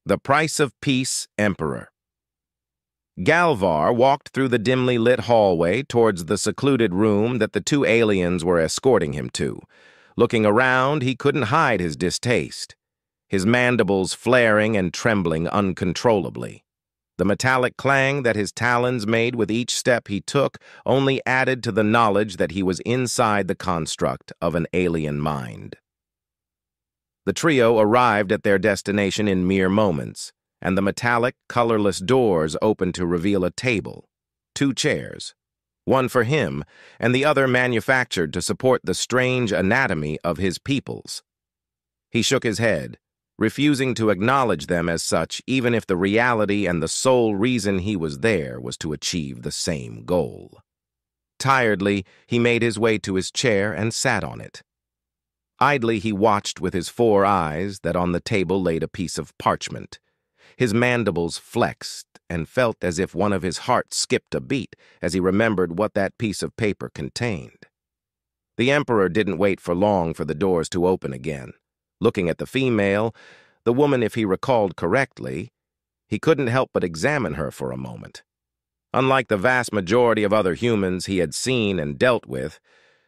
The Price of Peace, Emperor. Galvar walked through the dimly lit hallway towards the secluded room that the two aliens were escorting him to. Looking around, he couldn't hide his distaste, his mandibles flaring and trembling uncontrollably. The metallic clang that his talons made with each step he took only added to the knowledge that he was inside the construct of an alien mind. The trio arrived at their destination in mere moments, and the metallic, colorless doors opened to reveal a table, 2 chairs, one for him and the other manufactured to support the strange anatomy of his peoples. He shook his head, refusing to acknowledge them as such even if the reality and the sole reason he was there was to achieve the same goal. Tiredly, he made his way to his chair and sat on it. Idly he watched with his 4 eyes that on the table laid a piece of parchment. His mandibles flexed and felt as if one of his heart skipped a beat as he remembered what that piece of paper contained. The Emperor didn't wait for long for the doors to open again. Looking at the female, the woman if he recalled correctly, he couldn't help but examine her for a moment. Unlike the vast majority of other humans he had seen and dealt with,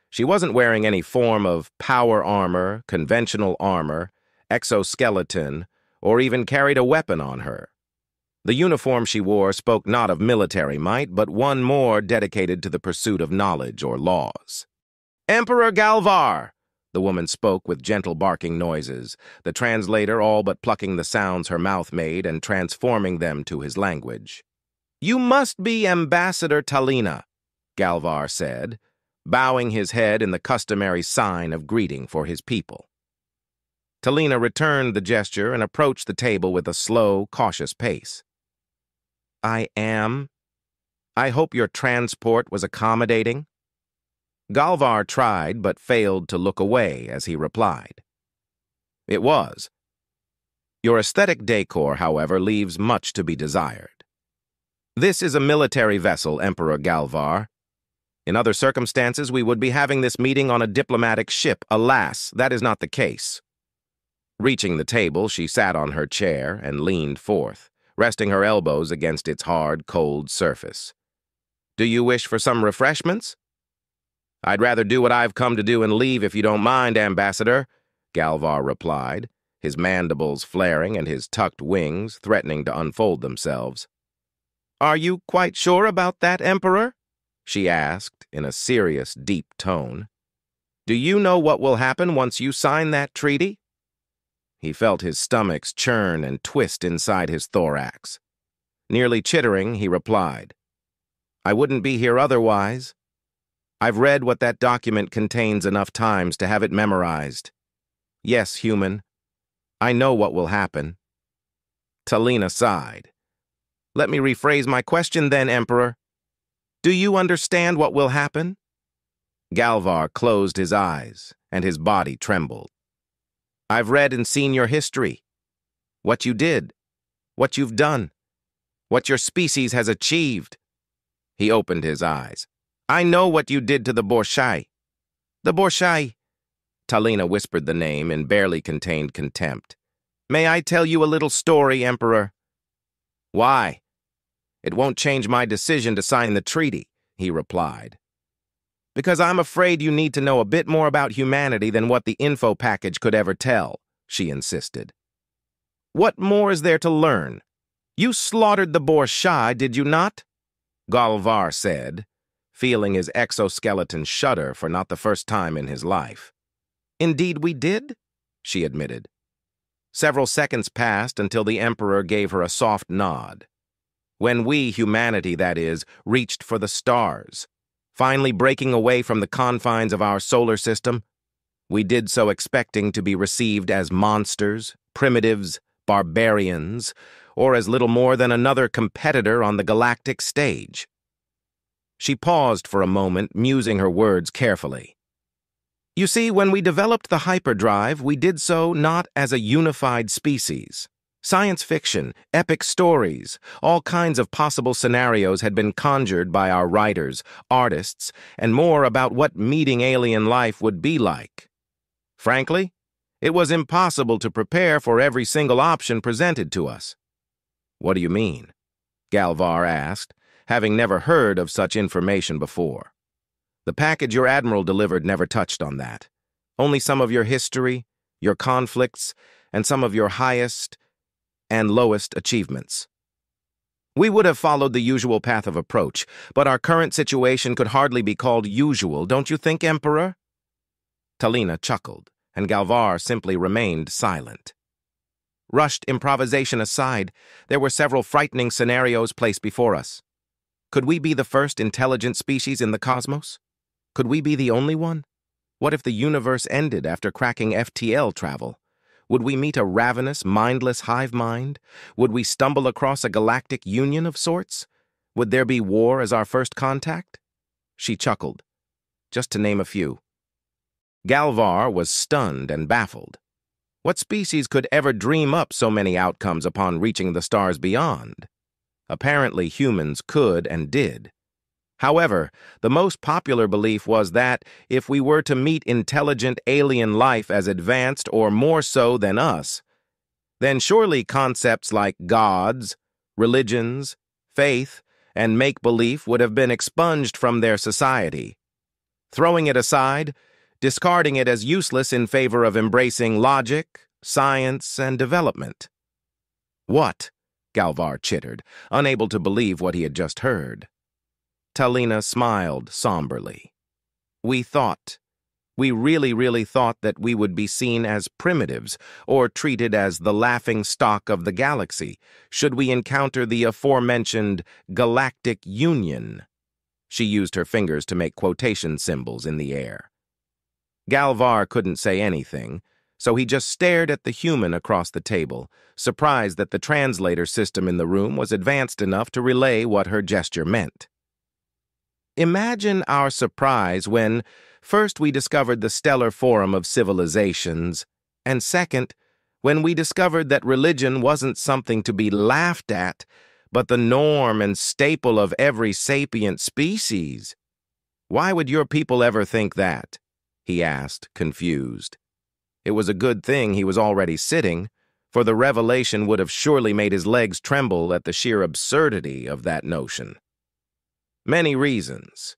she wasn't wearing any form of power armor, conventional armor, exoskeleton, or even carried a weapon on her. The uniform she wore spoke not of military might, but one more dedicated to the pursuit of knowledge or laws. "Emperor Galvar!" The woman spoke with gentle barking noises, the translator all but plucking the sounds her mouth made and transforming them to his language. "You must be Ambassador Talina," Galvar said, bowing his head in the customary sign of greeting for his people. Talina returned the gesture and approached the table with a slow, cautious pace. "I am. I hope your transport was accommodating." Galvar tried but failed to look away as he replied. "It was. Your aesthetic decor, however, leaves much to be desired. This is a military vessel, Emperor Galvar. In other circumstances, we would be having this meeting on a diplomatic ship. Alas, that is not the case." Reaching the table, she sat on her chair and leaned forth, resting her elbows against its hard, cold surface. "Do you wish for some refreshments?" "I'd rather do what I've come to do and leave if you don't mind, Ambassador," Galvar replied, his mandibles flaring and his tucked wings threatening to unfold themselves. "Are you quite sure about that, Emperor?" she asked in a serious, deep tone. "Do you know what will happen once you sign that treaty?" He felt his stomachs churn and twist inside his thorax. Nearly chittering, he replied, "I wouldn't be here otherwise. I've read what that document contains enough times to have it memorized. Yes, human, I know what will happen." Talina sighed. "Let me rephrase my question then, Emperor. Do you understand what will happen?" Galvar closed his eyes, and his body trembled. "I've read and seen your history. What you did, what you've done, what your species has achieved." He opened his eyes. "I know what you did to the Borshai." "The Borshai," Talina whispered the name in barely contained contempt. "May I tell you a little story, Emperor?" "Why?" "It won't change my decision to sign the treaty," he replied. "Because I'm afraid you need to know a bit more about humanity than what the info package could ever tell," she insisted. "What more is there to learn? You slaughtered the Borshai, did you not?" Galvar said, feeling his exoskeleton shudder for not the first time in his life. "Indeed we did," she admitted. Several seconds passed until the Emperor gave her a soft nod. "When we, humanity that is, reached for the stars, finally breaking away from the confines of our solar system, we did so expecting to be received as monsters, primitives, barbarians, or as little more than another competitor on the galactic stage." She paused for a moment, musing her words carefully. "You see, when we developed the hyperdrive, we did so not as a unified species. Science fiction, epic stories, all kinds of possible scenarios had been conjured by our writers, artists, and more about what meeting alien life would be like. Frankly, It was impossible to prepare for every single option presented to us. What do you mean? Galvar asked, having never heard of such information before. The package your admiral delivered never touched on that. Only some of your history, your conflicts, and some of your highest and lowest achievements. We would have followed the usual path of approach, but our current situation could hardly be called usual, don't you think, Emperor? Talina chuckled, and Galvar simply remained silent. Rushed improvisation aside, there were several frightening scenarios placed before us. Could we be the first intelligent species in the cosmos? Could we be the only one? What if the universe ended after cracking FTL travel? Would we meet a ravenous, mindless hive mind? Would we stumble across a galactic union of sorts? Would there be war as our first contact? She chuckled, just to name a few. Galvar was stunned and baffled. What species could ever dream up so many outcomes upon reaching the stars beyond? Apparently humans could and did. However, the most popular belief was that if we were to meet intelligent alien life as advanced or more so than us, then surely concepts like gods, religions, faith, and make-believe would have been expunged from their society. Throwing it aside, discarding it as useless in favor of embracing logic, science, and development. What? Galvar chittered, unable to believe what he had just heard. Talina smiled somberly. We really thought that we would be seen as primitives or treated as the laughing stock of the galaxy should we encounter the aforementioned galactic union. She used her fingers to make quotation symbols in the air. Galvar couldn't say anything, so he just stared at the human across the table, surprised that the translator system in the room was advanced enough to relay what her gesture meant. Imagine our surprise when, first, we discovered the stellar forum of civilizations, and second, when we discovered that religion wasn't something to be laughed at, but the norm and staple of every sapient species. Why would your people ever think that? He asked, confused. It was a good thing he was already sitting, for the revelation would have surely made his legs tremble at the sheer absurdity of that notion. Many reasons.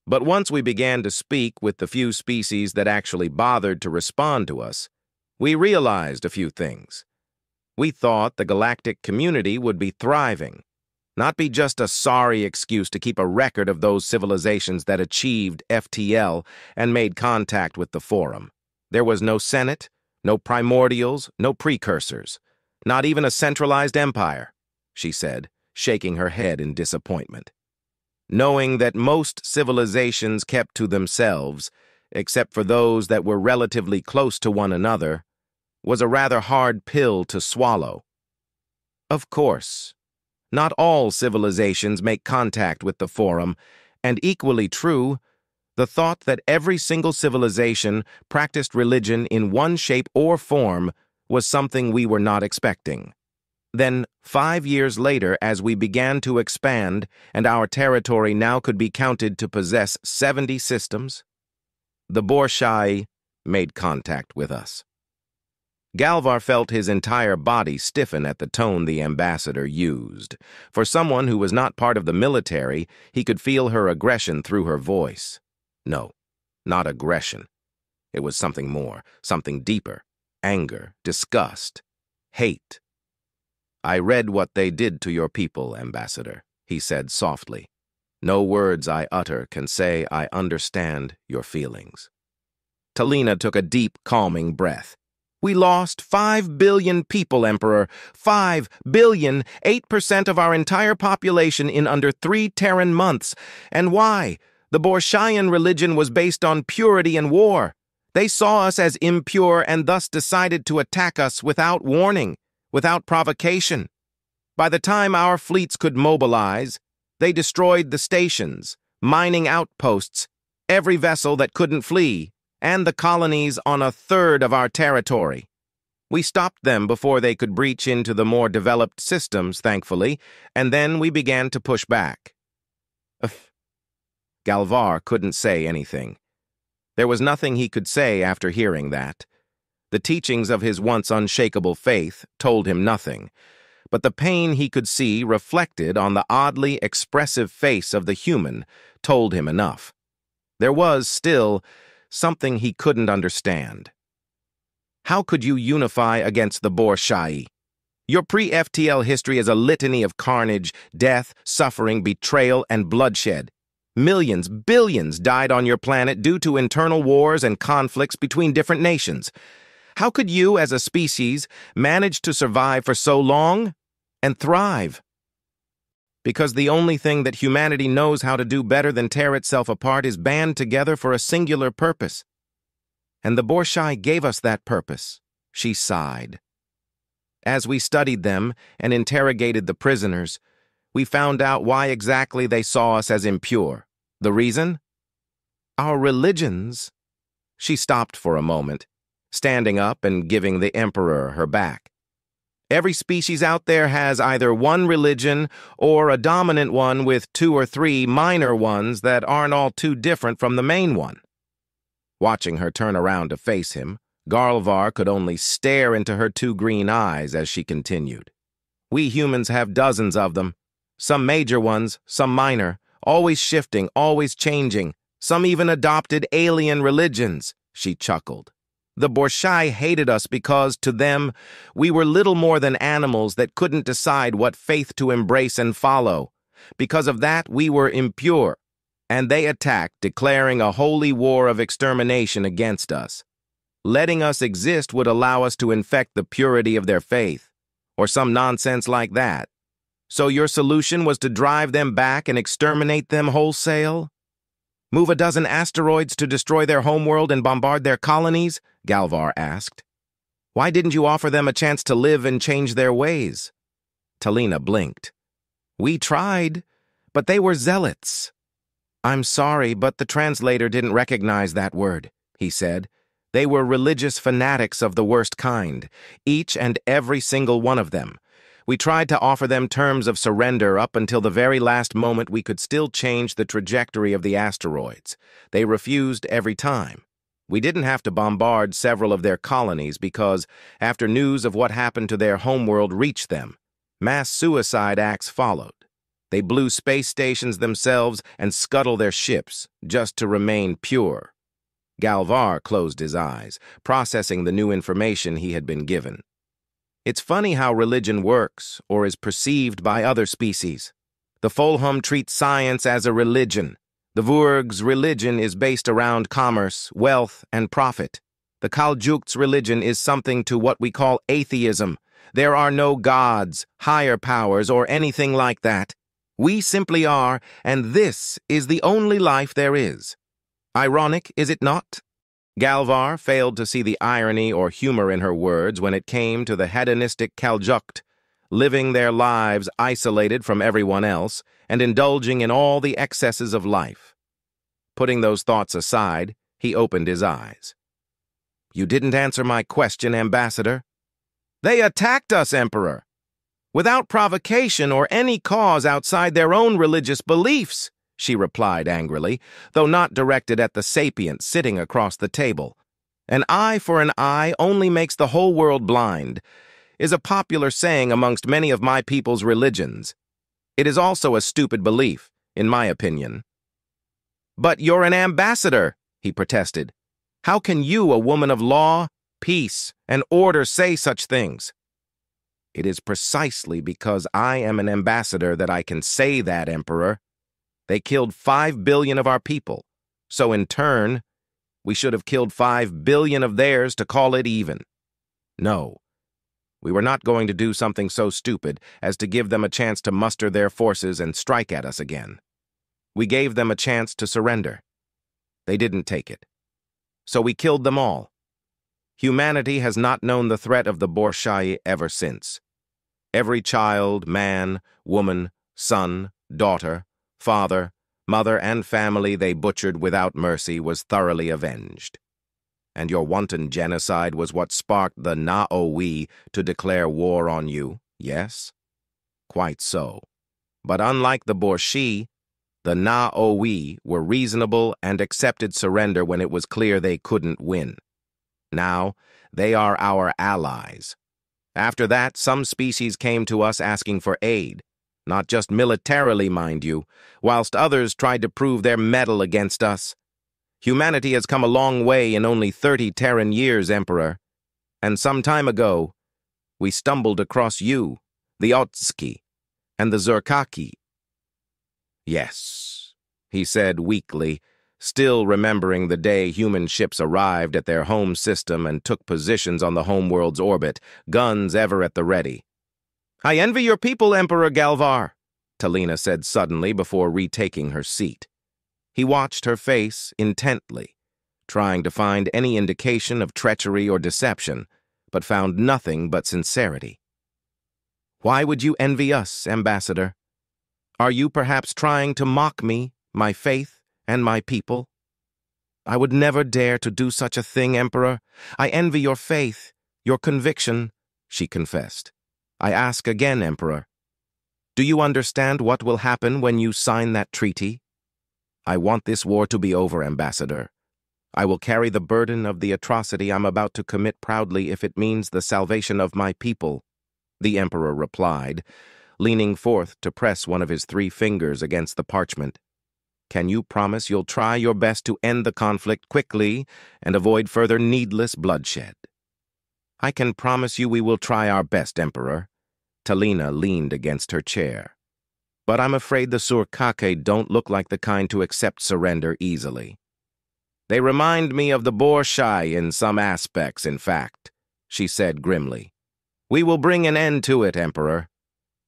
But once we began to speak with the few species that actually bothered to respond to us, we realized a few things. We thought the galactic community would be thriving, not be just a sorry excuse to keep a record of those civilizations that achieved FTL and made contact with the Forum. There was no Senate, no primordials, no precursors, not even a centralized empire, she said, shaking her head in disappointment. Knowing that most civilizations kept to themselves, except for those that were relatively close to one another, was a rather hard pill to swallow. Of course, not all civilizations make contact with the Forum, and equally true, the thought that every single civilization practiced religion in one shape or form was something we were not expecting. Then, 5 years later, as we began to expand, and our territory now could be counted to possess 70 systems, the Borshai made contact with us. Galvar felt his entire body stiffen at the tone the ambassador used. For someone who was not part of the military, he could feel her aggression through her voice. No, not aggression. It was something more, something deeper. Anger, disgust, hate. I read what they did to your people, Ambassador, he said softly. No words I utter can say I understand your feelings. Talina took a deep, calming breath. We lost 5 billion people, Emperor. 5 billion, 8% of our entire population in under 3 Terran months. And why? The Borshayan religion was based on purity and war. They saw us as impure and thus decided to attack us without warning, without provocation. By the time our fleets could mobilize, they destroyed the stations, mining outposts, every vessel that couldn't flee, and the colonies on a third of our territory. We stopped them before they could breach into the more developed systems, thankfully, and then we began to push back. Galvar couldn't say anything. There was nothing he could say after hearing that. The teachings of his once unshakable faith told him nothing, but the pain he could see reflected on the oddly expressive face of the human told him enough. There was, still, something he couldn't understand. How could you unify against the Borshai? Your pre-FTL history is a litany of carnage, death, suffering, betrayal, and bloodshed. Millions, billions died on your planet due to internal wars and conflicts between different nations. How could you, as a species, manage to survive for so long and thrive? Because the only thing that humanity knows how to do better than tear itself apart is band together for a singular purpose. And the Borshai gave us that purpose, she sighed. As we studied them and interrogated the prisoners, we found out why exactly they saw us as impure. The reason? Our religions. She stopped for a moment, standing up and giving the Emperor her back. Every species out there has either one religion or a dominant one with 2 or 3 minor ones that aren't all too different from the main one. Watching her turn around to face him, Galvar could only stare into her 2 green eyes as she continued. We humans have dozens of them. Some major ones, some minor, always shifting, always changing. Some even adopted alien religions, she chuckled. The Borshai hated us because, to them, we were little more than animals that couldn't decide what faith to embrace and follow. Because of that, we were impure, and they attacked, declaring a holy war of extermination against us. Letting us exist would allow us to infect the purity of their faith, or some nonsense like that. So your solution was to drive them back and exterminate them wholesale? Move a dozen asteroids to destroy their homeworld and bombard their colonies? Galvar asked. Why didn't you offer them a chance to live and change their ways? Talina blinked. We tried, but they were zealots. I'm sorry, but the translator didn't recognize that word, he said. They were religious fanatics of the worst kind, each and every single one of them. We tried to offer them terms of surrender up until the very last moment we could still change the trajectory of the asteroids. They refused every time. We didn't have to bombard several of their colonies because, after news of what happened to their homeworld reached them, mass suicide acts followed. They blew space stations themselves and scuttled their ships just to remain pure. Galvar closed his eyes, processing the new information he had been given. It's funny how religion works, or is perceived by other species. The Folhum treat science as a religion. The Vurg's religion is based around commerce, wealth, and profit. The Kaljuk's religion is something to what we call atheism. There are no gods, higher powers, or anything like that. We simply are, and this is the only life there is. Ironic, is it not? Galvar failed to see the irony or humor in her words when it came to the hedonistic Kaljukt, living their lives isolated from everyone else and indulging in all the excesses of life. Putting those thoughts aside, he opened his eyes. You didn't answer my question, Ambassador. They attacked us, Emperor, without provocation or any cause outside their own religious beliefs, she replied angrily, though not directed at the sapient sitting across the table. An eye for an eye only makes the whole world blind, is a popular saying amongst many of my people's religions. It is also a stupid belief, in my opinion. But you're an ambassador, he protested. How can you, a woman of law, peace, and order, say such things? It is precisely because I am an ambassador that I can say that, Emperor. They killed 5 billion of our people, so in turn, we should have killed 5 billion of theirs to call it even. No, we were not going to do something so stupid as to give them a chance to muster their forces and strike at us again. We gave them a chance to surrender. They didn't take it. So we killed them all. Humanity has not known the threat of the Borshai ever since. Every child, man, woman, son, daughter, father, mother, and family they butchered without mercy was thoroughly avenged. And your wanton genocide was what sparked the Na'owi to declare war on you, yes? Quite so. But unlike the Borshai, the Na'owi were reasonable and accepted surrender when it was clear they couldn't win. Now, They are our allies. After that, some species came to us asking for aid, not just militarily, mind you, whilst others tried to prove their mettle against us. Humanity has come a long way in only 30 Terran years, Emperor. And some time ago, we stumbled across you, the Otski, and the Zerkaki. Yes, he said weakly, still remembering the day human ships arrived at their home system and took positions on the homeworld's orbit, guns ever at the ready. I envy your people, Emperor Galvar, Talina said suddenly before retaking her seat. He watched her face intently, trying to find any indication of treachery or deception, but found nothing but sincerity. Why would you envy us, Ambassador? Are you perhaps trying to mock me, my faith, and my people? I would never dare to do such a thing, Emperor. I envy your faith, your conviction, she confessed. I ask again, Emperor, do you understand what will happen when you sign that treaty? I want this war to be over, Ambassador. I will carry the burden of the atrocity I'm about to commit proudly if it means the salvation of my people, the Emperor replied, leaning forth to press one of his 3 fingers against the parchment. Can you promise you'll try your best to end the conflict quickly and avoid further needless bloodshed? I can promise you we will try our best, Emperor. Talina leaned against her chair. But I'm afraid the Surkake don't look like the kind to accept surrender easily. They remind me of the Borshai in some aspects, in fact, she said grimly. We will bring an end to it, Emperor.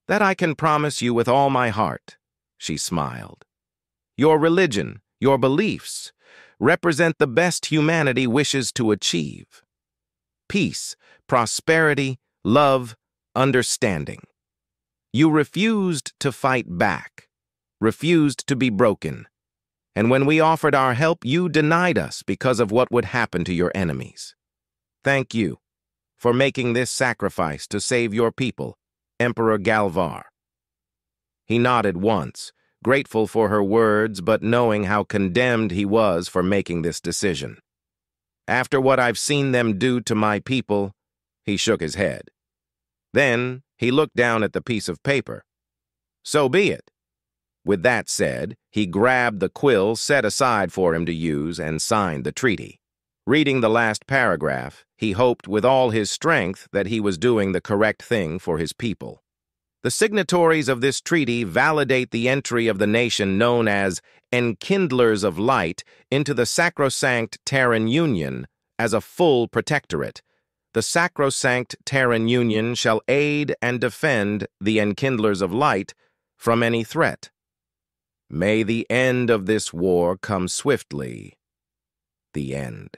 That I can promise you with all my heart, she smiled. Your religion, your beliefs, represent the best humanity wishes to achieve. Peace, prosperity, love, understanding. You refused to fight back, refused to be broken. And when we offered our help, you denied us because of what would happen to your enemies. Thank you for making this sacrifice to save your people, Emperor Galvar. He nodded once, grateful for her words, but knowing how condemned he was for making this decision. After what I've seen them do to my people, he shook his head. Then he looked down at the piece of paper. So be it. With that said, he grabbed the quill set aside for him to use and signed the treaty. Reading the last paragraph, he hoped with all his strength that he was doing the correct thing for his people. The signatories of this treaty validate the entry of the nation known as Enkindlers of Light into the sacrosanct Terran Union as a full protectorate. The sacrosanct Terran Union shall aid and defend the Enkindlers of Light from any threat. May the end of this war come swiftly. The end.